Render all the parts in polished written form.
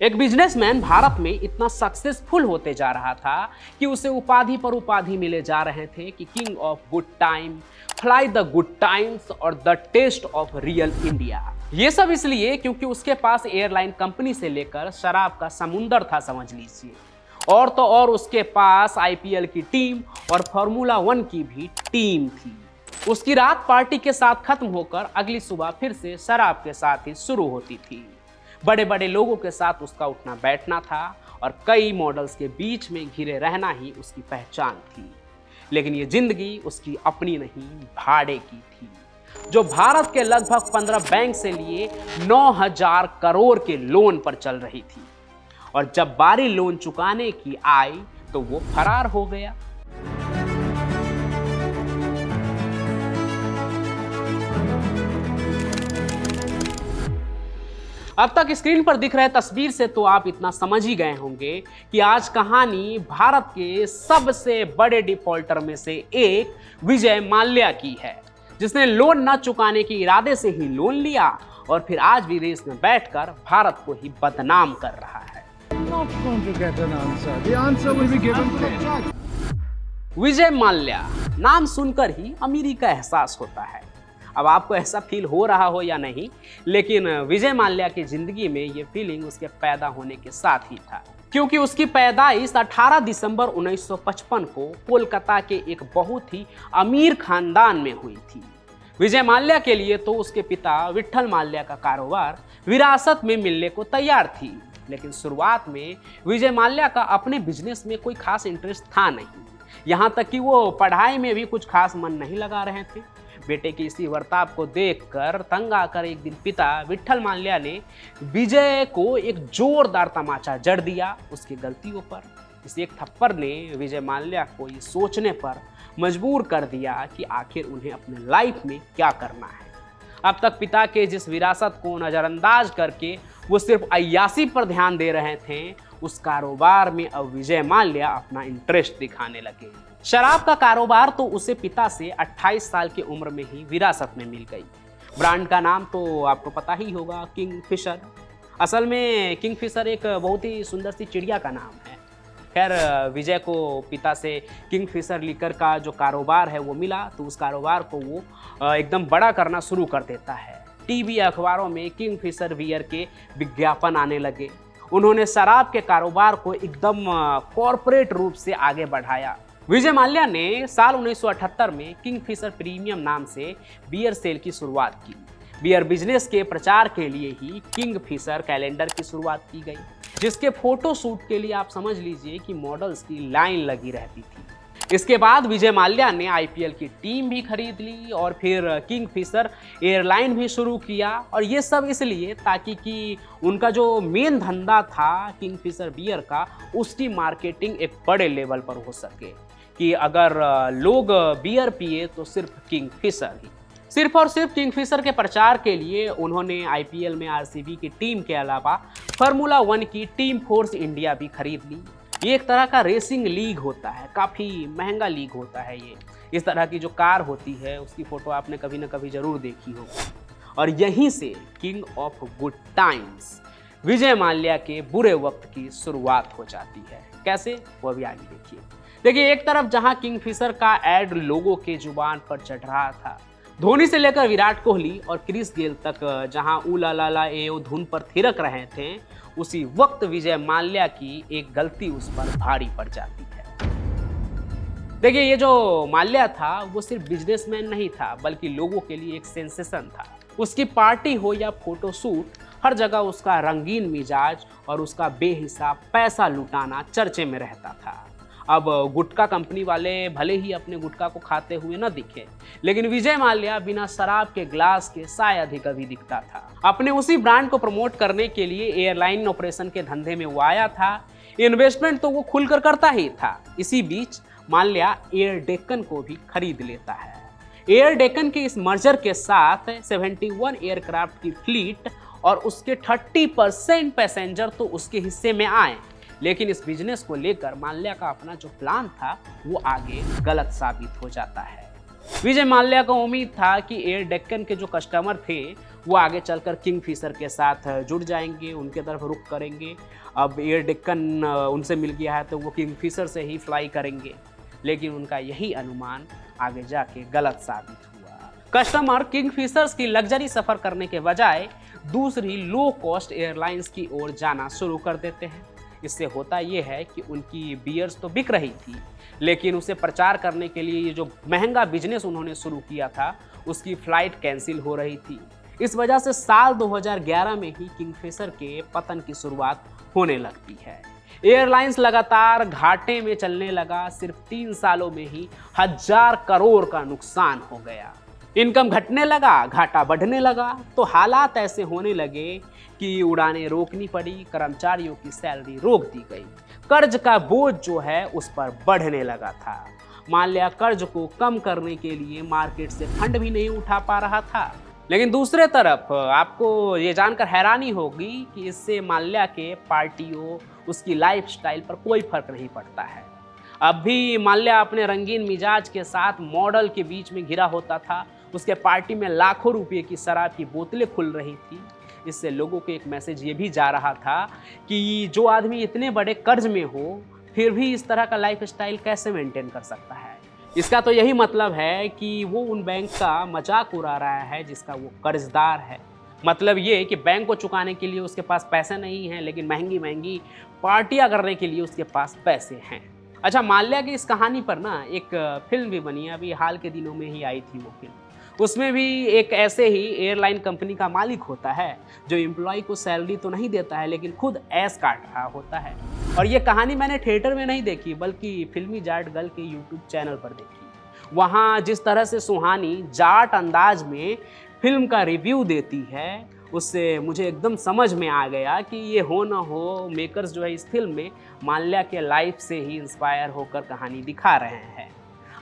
एक बिजनेसमैन भारत में इतना सक्सेसफुल होते जा रहा था कि उसे उपाधि पर उपाधि मिले जा रहे थे कि king of good time, fly the good times और the taste of real India. ये सब इसलिए क्योंकि उसके पास एयरलाइन कंपनी से लेकर शराब का समुंदर था, समझ लीजिए। और तो और उसके पास आईपीएल की टीम और फार्मूला 1 की भी टीम थी। उसकी रात पार्टी के साथ खत्म होकर अगली सुबह फिर से शराब के साथ ही शुरू होती थी। बड़े बड़े लोगों के साथ उसका उठना बैठना था और कई मॉडल्स के बीच में घिरे रहना ही उसकी पहचान थी। लेकिन ये जिंदगी उसकी अपनी नहीं, भाड़े की थी, जो भारत के लगभग 15 बैंक से लिए 9,000 करोड़ के लोन पर चल रही थी। और जब बारी लोन चुकाने की आई तो वो फरार हो गया। अब तक स्क्रीन पर दिख रहे तस्वीर से तो आप इतना समझ ही गए होंगे कि आज कहानी भारत के सबसे बड़े डिफॉल्टर में से एक विजय माल्या की है, जिसने लोन न चुकाने के इरादे से ही लोन लिया और फिर आज भी रेस में बैठकर भारत को ही बदनाम कर रहा है। विजय माल्या नाम सुनकर ही अमीरी का एहसास होता है। अब आपको ऐसा फील हो रहा हो या नहीं, लेकिन विजय माल्या की जिंदगी में ये फीलिंग उसके पैदा होने के साथ ही था, क्योंकि उसकी पैदाइश 18 दिसंबर 1955 को कोलकाता के एक बहुत ही अमीर खानदान में हुई थी। विजय माल्या के लिए तो उसके पिता विट्ठल माल्या का कारोबार विरासत में मिलने को तैयार थी, लेकिन शुरुआत में विजय माल्या का अपने बिजनेस में कोई खास इंटरेस्ट था नहीं। यहाँ तक कि वो पढ़ाई में भी कुछ खास मन नहीं लगा रहे थे। बेटे के इसी बर्ताव को देखकर तंग आकर एक दिन पिता विट्ठल माल्या ने विजय को एक जोरदार तमाचा जड़ दिया उसकी गलतियों पर। इस एक थप्पड़ ने विजय माल्या को ये सोचने पर मजबूर कर दिया कि आखिर उन्हें अपने लाइफ में क्या करना है। अब तक पिता के जिस विरासत को नज़रअंदाज करके वो सिर्फ अय्यासी पर ध्यान दे रहे थे, उस कारोबार में अब विजय माल्या अपना इंटरेस्ट दिखाने लगे। शराब का कारोबार तो उसे पिता से 28 साल की उम्र में ही विरासत में मिल गई। ब्रांड का नाम तो आपको पता ही होगा, किंगफिशर। असल में किंगफिशर एक बहुत ही सुंदर सी चिड़िया का नाम है। खैर, विजय को पिता से किंगफिशर लिकर का जो कारोबार है वो मिला, तो उस कारोबार को वो एकदम बड़ा करना शुरू कर देता है। टीवी अखबारों में किंगफिशर बियर के विज्ञापन आने लगे। उन्होंने शराब के कारोबार को एकदम कॉरपोरेट रूप से आगे बढ़ाया। विजय माल्या ने साल 1978 में किंगफिशर प्रीमियम नाम से बियर सेल की शुरुआत की। बियर बिजनेस के प्रचार के लिए ही किंगफिशर कैलेंडर की शुरुआत की गई, जिसके फोटो शूट के लिए आप समझ लीजिए कि मॉडल्स की लाइन लगी रहती थी। इसके बाद विजय माल्या ने आईपीएल की टीम भी खरीद ली और फिर किंगफिशर एयरलाइन भी शुरू किया। और ये सब इसलिए ताकि कि उनका जो मेन धंधा था किंगफिशर बियर का, उसकी मार्केटिंग एक बड़े लेवल पर हो सके, कि अगर लोग बियर पिए तो सिर्फ किंगफिशर ही। सिर्फ और सिर्फ किंगफिशर के प्रचार के लिए उन्होंने आईपीएल में आरसीबी की टीम के अलावा फार्मूला 1 की टीम फोर्स इंडिया भी खरीद ली। ये एक तरह का रेसिंग लीग होता है, काफ़ी महंगा लीग होता है ये। इस तरह की जो कार होती है उसकी फ़ोटो आपने कभी ना कभी ज़रूर देखी होगी। और यहीं से king of good times Vijay Mallya के बुरे वक्त की शुरुआत हो जाती है। कैसे, वो भी आगे देखिए। देखिए, एक तरफ जहां किंगफिशर का एड लोगों के जुबान पर चढ़ रहा था, धोनी से लेकर विराट कोहली और क्रिस गेल तक जहां ऊला लाला एओ धुन पर थिरक रहे थे, उसी वक्त विजय माल्या की एक गलती उस पर भारी पड़ जाती है। देखिए, ये जो माल्या था वो सिर्फ बिजनेसमैन नहीं था, बल्कि लोगों के लिए एक सेंसेशन था। उसकी पार्टी हो या फोटोशूट, हर जगह उसका रंगीन मिजाज और उसका बेहिसाब पैसा लुटाना चर्चे में रहता था। अब गुटखा कंपनी वाले भले ही अपने गुटखा को खाते हुए न दिखे, लेकिन विजय माल्या बिना शराब के ग्लास के शायद ही कभी दिखता था। अपने उसी ब्रांड को प्रमोट करने के लिए एयरलाइन ऑपरेशन के धंधे में वो आया था। इन्वेस्टमेंट तो वो खुलकर करता ही था। इसी बीच माल्या एयर डेक्कन को भी खरीद लेता है। एयर डेक्कन के इस मर्जर के साथ 71 एयरक्राफ्ट की फ्लीट और उसके 30% पैसेंजर तो उसके हिस्से में आए। लेकिन इस बिजनेस को लेकर माल्या का अपना जो प्लान था वो आगे गलत साबित हो जाता है। विजय माल्या को उम्मीद था कि एयर डेक्कन के जो कस्टमर थे वो आगे चलकर किंगफिशर के साथ जुड़ जाएंगे, उनके तरफ रुख करेंगे। अब एयर डेक्कन उनसे मिल गया है तो वो किंगफिशर से ही फ्लाई करेंगे, लेकिन उनका यही अनुमान आगे जाके गलत साबित हुआ। कस्टमर किंगफिशर्स की लग्जरी सफ़र करने के बजाय दूसरी लो कॉस्ट एयरलाइंस की ओर जाना शुरू कर देते हैं। इससे होता ये है कि उनकी बियर्स तो बिक रही थी, लेकिन उसे प्रचार करने के लिए ये जो महंगा बिजनेस उन्होंने शुरू किया था उसकी फ़्लाइट कैंसिल हो रही थी। इस वजह से साल 2011 में ही किंगफिशर के पतन की शुरुआत होने लगती है। एयरलाइंस लगातार घाटे में चलने लगा। सिर्फ 3 सालों में ही 1000 करोड़ का नुकसान हो गया। इनकम घटने लगा, घाटा बढ़ने लगा, तो हालात ऐसे होने लगे कि उड़ानें रोकनी पड़ी, कर्मचारियों की सैलरी रोक दी गई। कर्ज का बोझ जो है उस पर बढ़ने लगा था। माल्या कर्ज को कम करने के लिए मार्केट से फंड भी नहीं उठा पा रहा था। लेकिन दूसरे तरफ आपको ये जानकर हैरानी होगी कि इससे माल्या के पार्टियों, उसकी लाइफस्टाइल पर कोई फर्क नहीं पड़ता है। अब भी माल्या अपने रंगीन मिजाज के साथ मॉडल के बीच में घिरा होता था। उसके पार्टी में लाखों रुपए की शराब की बोतलें खुल रही थी। इससे लोगों को एक मैसेज ये भी जा रहा था कि जो आदमी इतने बड़े कर्ज में हो फिर भी इस तरह का लाइफस्टाइल कैसे मेंटेन कर सकता है। इसका तो यही मतलब है कि वो उन बैंक का मजाक उड़ा रहा है जिसका वो कर्जदार है। मतलब ये कि बैंक को चुकाने के लिए उसके पास पैसे नहीं हैं, लेकिन महंगी महंगी पार्टियां करने के लिए उसके पास पैसे हैं। अच्छा, माल्या की इस कहानी पर ना एक फिल्म भी बनी है, अभी हाल के दिनों में ही आई थी वो फिल्म। उसमें भी एक ऐसे ही एयरलाइन कंपनी का मालिक होता है जो एम्प्लॉय को सैलरी तो नहीं देता है, लेकिन खुद ऐश काट रहा होता है। और ये कहानी मैंने थिएटर में नहीं देखी, बल्कि फिल्मी जाट गर्ल के यूट्यूब चैनल पर देखी। वहाँ जिस तरह से सुहानी जाट अंदाज में फिल्म का रिव्यू देती है, उससे मुझे एकदम समझ में आ गया कि ये हो ना हो मेकर्स जो है इस फिल्म में माल्या के लाइफ से ही इंस्पायर होकर कहानी दिखा रहे हैं।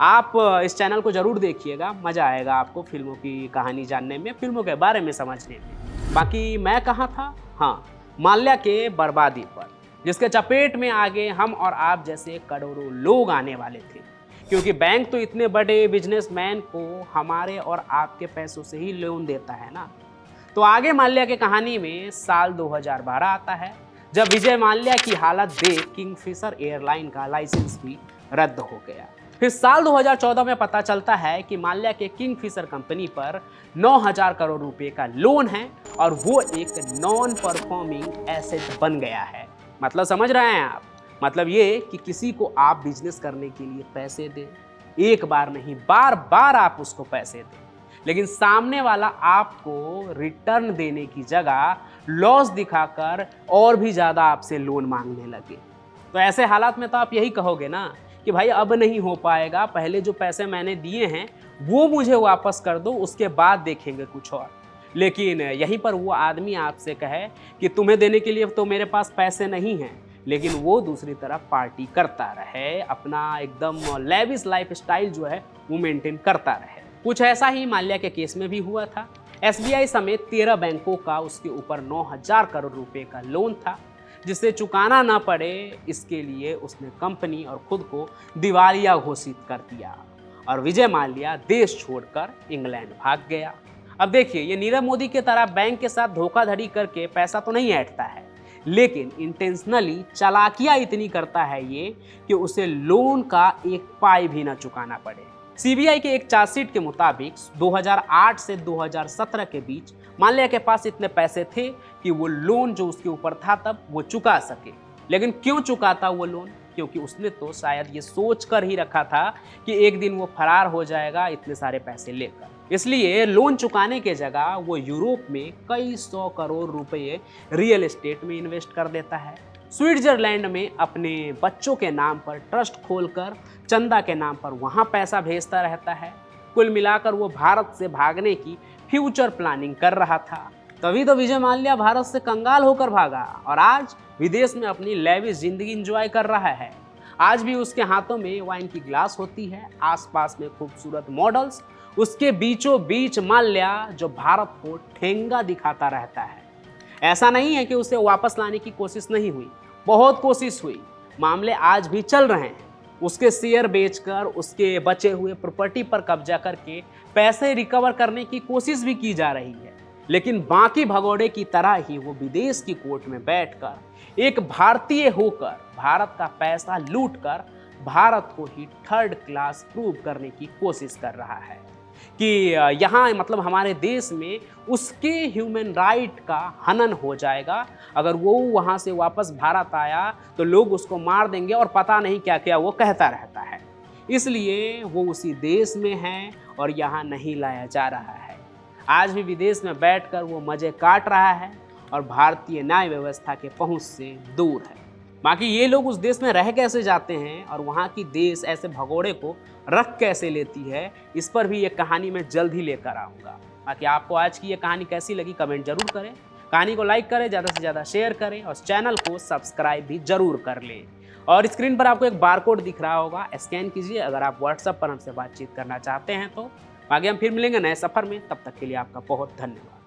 आप इस चैनल को ज़रूर देखिएगा, मज़ा आएगा आपको फिल्मों की कहानी जानने में, फिल्मों के बारे में समझने में। बाकी मैं कहाँ था? हाँ, माल्या के बर्बादी पर, जिसके चपेट में आगे हम और आप जैसे करोड़ों लोग आने वाले थे। क्योंकि बैंक तो इतने बड़े बिजनेसमैन को हमारे और आपके पैसों से ही लोन देता है ना। तो आगे माल्या की कहानी में साल 2012 आता है, जब विजय माल्या की हालत देख किंगफिशर एयरलाइन का लाइसेंस भी रद्द हो गया। फिर साल 2014 में पता चलता है कि माल्या के किंगफिशर कंपनी पर 9000 करोड़ रुपए का लोन है और वो एक नॉन परफॉर्मिंग एसेट बन गया है। मतलब समझ रहे हैं आप? मतलब ये कि किसी को आप बिजनेस करने के लिए पैसे दें, एक बार नहीं बार बार आप उसको पैसे दें, लेकिन सामने वाला आपको रिटर्न देने की जगह लॉस दिखाकर और भी ज़्यादा आपसे लोन मांगने लगे। तो ऐसे हालात में तो आप यही कहोगे ना कि भाई अब नहीं हो पाएगा, पहले जो पैसे मैंने दिए हैं वो मुझे वापस कर दो, उसके बाद देखेंगे कुछ और। लेकिन यहीं पर वो आदमी आपसे कहे कि तुम्हें देने के लिए तो मेरे पास पैसे नहीं हैं, लेकिन वो दूसरी तरफ पार्टी करता रहे, अपना एकदम लेविश लाइफस्टाइल जो है वो मेंटेन करता रहे। कुछ ऐसा ही माल्या के केस में भी हुआ था। SBI समेत 13 बैंकों का उसके ऊपर 9000 करोड़ रुपए का लोन था, जिसे चुकाना ना पड़े इसके लिए उसने कंपनी और खुद को दिवालिया घोषित कर दिया और विजय माल्या देश छोड़कर इंग्लैंड भाग गया। अब देखिए, ये नीरव मोदी की तरह बैंक के साथ धोखाधड़ी करके पैसा तो नहीं ऐंठता है, लेकिन इंटेंशनली चालाकियां इतनी करता है ये कि उसे लोन का एक पाई भी ना चुकाना पड़े। CBI के एक चार्जशीट के मुताबिक 2008 से 2017 के बीच माल्या के पास इतने पैसे थे कि वो लोन जो उसके ऊपर था तब वो चुका सके। लेकिन क्यों चुकाता वो लोन? क्योंकि उसने तो शायद ये सोच कर ही रखा था कि एक दिन वो फरार हो जाएगा इतने सारे पैसे लेकर। इसलिए लोन चुकाने के जगह वो यूरोप में कई 100 करोड़ रुपए रियल एस्टेट में इन्वेस्ट कर देता है। स्विट्जरलैंड में अपने बच्चों के नाम पर ट्रस्ट खोलकर चंदा के नाम पर वहाँ पैसा भेजता रहता है। कुल मिलाकर वो भारत से भागने की फ्यूचर प्लानिंग कर रहा था। तभी तो विजय माल्या भारत से कंगाल होकर भागा और आज विदेश में अपनी लेविश जिंदगी एंजॉय कर रहा है। आज भी उसके हाथों में वाइन की ग्लास होती है, आसपास में खूबसूरत मॉडल्स, उसके बीचों बीच माल्या जो भारत को ठेंगा दिखाता रहता है। ऐसा नहीं है कि उसे वापस लाने की कोशिश नहीं हुई, बहुत कोशिश हुई, मामले आज भी चल रहे हैं। उसके शेयर बेचकर उसके बचे हुए प्रॉपर्टी पर कब्जा करके पैसे रिकवर करने की कोशिश भी की जा रही है, लेकिन बाकी भगोड़े की तरह ही वो विदेश की कोर्ट में बैठकर एक भारतीय होकर भारत का पैसा लूटकर भारत को ही थर्ड क्लास प्रूव करने की कोशिश कर रहा है कि यहाँ मतलब हमारे देश में उसके ह्यूमन राइट का हनन हो जाएगा। अगर वो वहाँ से वापस भारत आया तो लोग उसको मार देंगे और पता नहीं क्या क्या वो कहता रहता है, इसलिए वो उसी देश में है और यहाँ नहीं लाया जा रहा है। आज भी विदेश में बैठकर वो मज़े काट रहा है और भारतीय न्याय व्यवस्था के पहुँच से दूर है। बाकी ये लोग उस देश में रह कैसे जाते हैं और वहाँ की देश ऐसे भगोड़े को रख कैसे लेती है, इस पर भी ये कहानी मैं जल्द ही लेकर आऊँगा। बाकी आपको आज की ये कहानी कैसी लगी कमेंट जरूर करें, कहानी को लाइक करें, ज़्यादा से ज़्यादा शेयर करें और चैनल को सब्सक्राइब भी जरूर कर लें। और स्क्रीन पर आपको एक बारकोड दिख रहा होगा, स्कैन कीजिए अगर आप व्हाट्सएप पर हमसे बातचीत करना चाहते हैं तो। आगे हम फिर मिलेंगे नए सफ़र में, तब तक के लिए आपका बहुत धन्यवाद।